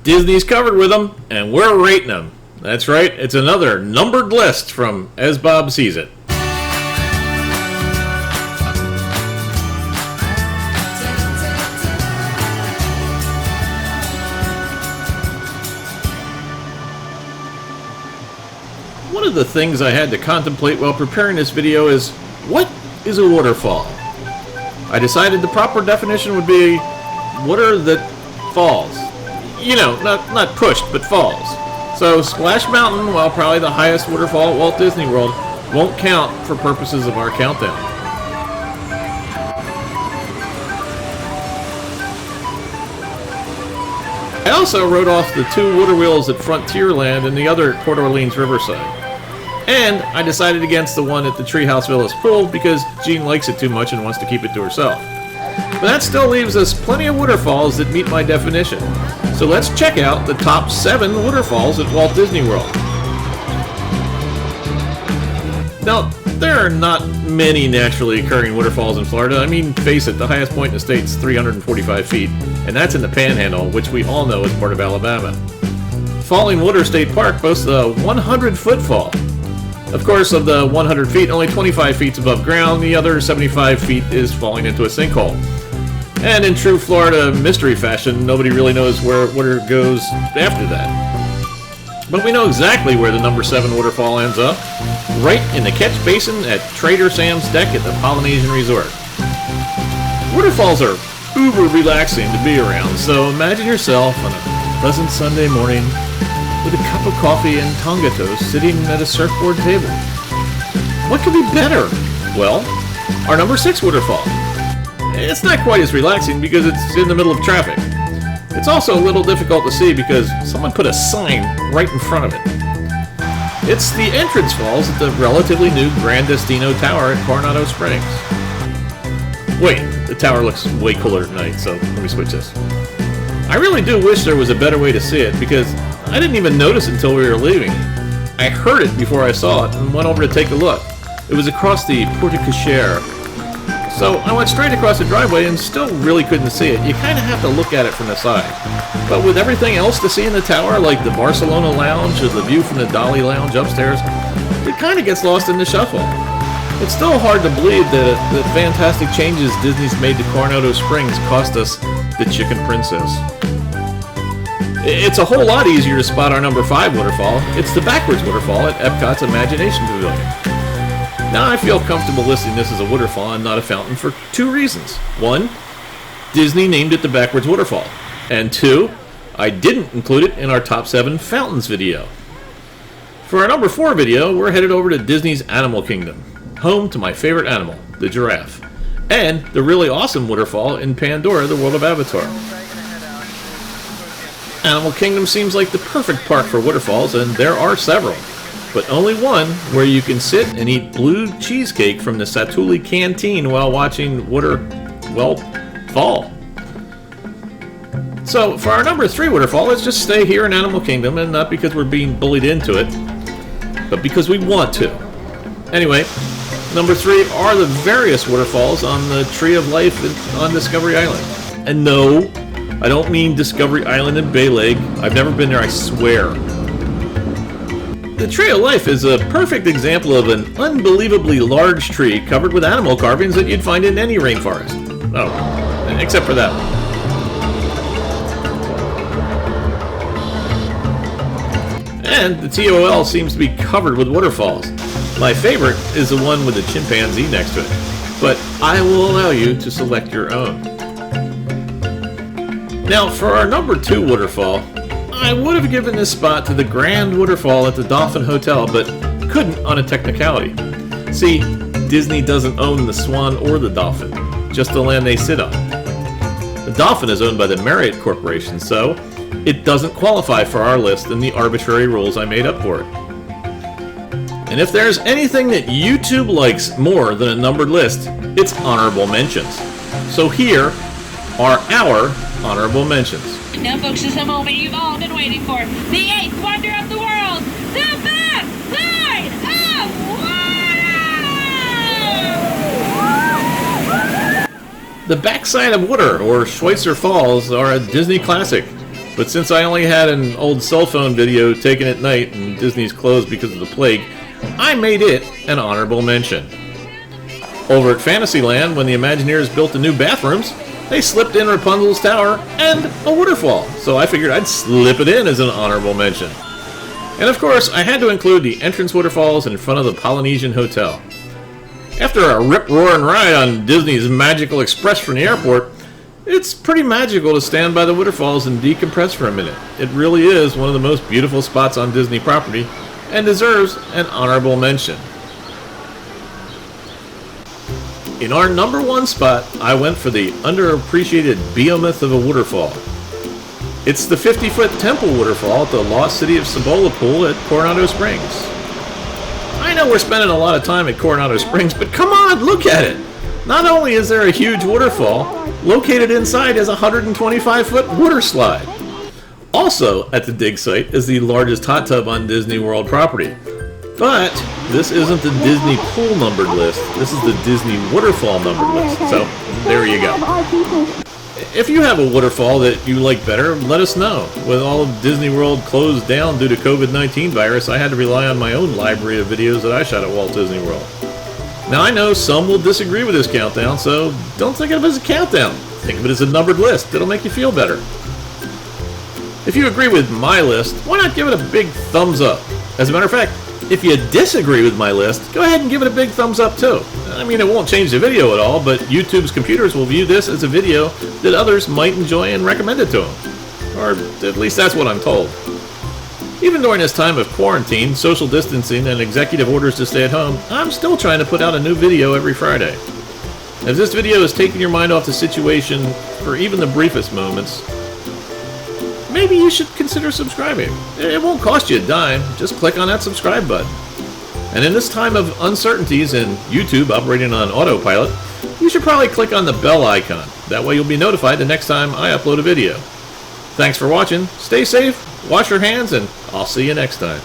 Disney's covered with them, and we're rating them. That's right, it's another numbered list from As Bob Sees It. One of the things I had to contemplate while preparing this video is, what is a waterfall? I decided the proper definition would be water that falls. You know, not pushed, but falls. So Splash Mountain, while probably the highest waterfall at Walt Disney World, won't count for purposes of our countdown. I also wrote off the 2 water wheels at Frontierland and the other at Port Orleans Riverside. And I decided against the one at the Treehouse Villas Pool because Jean likes it too much and wants to keep it to herself. But that still leaves us plenty of waterfalls that meet my definition. So let's check out the top 7 waterfalls at Walt Disney World. Now, there are not many naturally occurring waterfalls in Florida. I mean, face it, the highest point in the state is 345 feet, and that's in the Panhandle, which we all know is part of Alabama. Falling Water State Park boasts a 100-foot fall. Of course, of the 100 feet, only 25 feet is above ground, the other 75 feet is falling into a sinkhole. And in true Florida mystery fashion, nobody really knows where water goes after that. But we know exactly where the number 7 waterfall ends up, right in the catch basin at Trader Sam's deck at the Polynesian Resort. Waterfalls are uber relaxing to be around, so imagine yourself on a pleasant Sunday morning with a cup of coffee and tonga toast sitting at a surfboard table. What could be better? Well, our number 6 waterfall. It's not quite as relaxing because it's in the middle of traffic. It's also a little difficult to see because someone put a sign right in front of it. It's the entrance falls at the relatively new Grand Destino Tower at Coronado Springs. Wait, the tower looks way cooler at night, so let me switch this. I really do wish there was a better way to see it because I didn't even notice until we were leaving. I heard it before I saw it and went over to take a look. It was across the porte cochere. So I went straight across the driveway and still really couldn't see it. You kind of have to look at it from the side. But with everything else to see in the tower, like the Barcelona Lounge or the view from the Dolly Lounge upstairs, it kind of gets lost in the shuffle. It's still hard to believe that the fantastic changes Disney's made to Coronado Springs cost us the Chicken Princess. It's a whole lot easier to spot our number 5 waterfall. It's the backwards waterfall at Epcot's Imagination Pavilion. Now I feel comfortable listing this as a waterfall and not a fountain for 2 reasons. 1, Disney named it the backwards waterfall. And 2, I didn't include it in our top 7 fountains video. For our number 4 video, we're headed over to Disney's Animal Kingdom, home to my favorite animal, the giraffe, and the really awesome waterfall in Pandora, the world of Avatar. Animal Kingdom seems like the perfect park for waterfalls, and there are several, but only one where you can sit and eat blue cheesecake from the Satuli Canteen while watching water, well, fall. So for our number 3 waterfall, let's just stay here in Animal Kingdom, and not because we're being bullied into it, but because we want to. Anyway, number 3 are the various waterfalls on the Tree of Life on Discovery Island. And no, I don't mean Discovery Island in Bay Lake. I've never been there, I swear. The Tree of Life is a perfect example of an unbelievably large tree covered with animal carvings that you'd find in any rainforest. Oh, except for that one. And the TOL seems to be covered with waterfalls. My favorite is the one with the chimpanzee next to it, but I will allow you to select your own. Now, for our number 2 waterfall, I would have given this spot to the Grand Waterfall at the Dolphin Hotel, but couldn't on a technicality. See, Disney doesn't own the Swan or the Dolphin, just the land they sit on. The Dolphin is owned by the Marriott Corporation, so it doesn't qualify for our list and the arbitrary rules I made up for it. And if there's anything that YouTube likes more than a numbered list, it's honorable mentions. So here are our honorable mentions. Now, folks, is the moment you've all been waiting for. The 8th wonder of the world, the backside of water! The Backside of Water, or Schweitzer Falls, are a Disney classic. But since I only had an old cell phone video taken at night and Disney's closed because of the plague, I made it an honorable mention. Over at Fantasyland, when the Imagineers built the new bathrooms, they slipped in Rapunzel's tower and a waterfall, so I figured I'd slip it in as an honorable mention. And of course, I had to include the entrance waterfalls in front of the Polynesian Hotel. After a rip-roaring ride on Disney's Magical Express from the airport, it's pretty magical to stand by the waterfalls and decompress for a minute. It really is one of the most beautiful spots on Disney property and deserves an honorable mention. In our number one spot, I went for the underappreciated behemoth of a waterfall. It's the 50-foot temple waterfall at the lost city of Cibola pool at Coronado Springs. I know we're spending a lot of time at Coronado Springs, but come on, look at it! Not only is there a huge waterfall, located inside is a 125-foot water slide. Also at the dig site is the largest hot tub on Disney World property. But this isn't the Disney pool numbered list, this is the Disney waterfall numbered list. So, there you go. If you have a waterfall that you like better, let us know. With all of Disney World closed down due to COVID-19 virus, I had to rely on my own library of videos that I shot at Walt Disney World. Now I know some will disagree with this countdown, so don't think of it as a countdown. Think of it as a numbered list. It'll make you feel better. If you agree with my list, why not give it a big thumbs up? As a matter of fact, if you disagree with my list, go ahead and give it a big thumbs up too. I mean, it won't change the video at all, but YouTube's computers will view this as a video that others might enjoy and recommend it to them. Or at least that's what I'm told. Even during this time of quarantine, social distancing, and executive orders to stay at home, I'm still trying to put out a new video every Friday. If this video has taken your mind off the situation for even the briefest moments, maybe you should consider subscribing. It won't cost you a dime. Just click on that subscribe button. And in this time of uncertainties and YouTube operating on autopilot, you should probably click on the bell icon. That way you'll be notified the next time I upload a video. Thanks for watching. Stay safe, wash your hands, and I'll see you next time.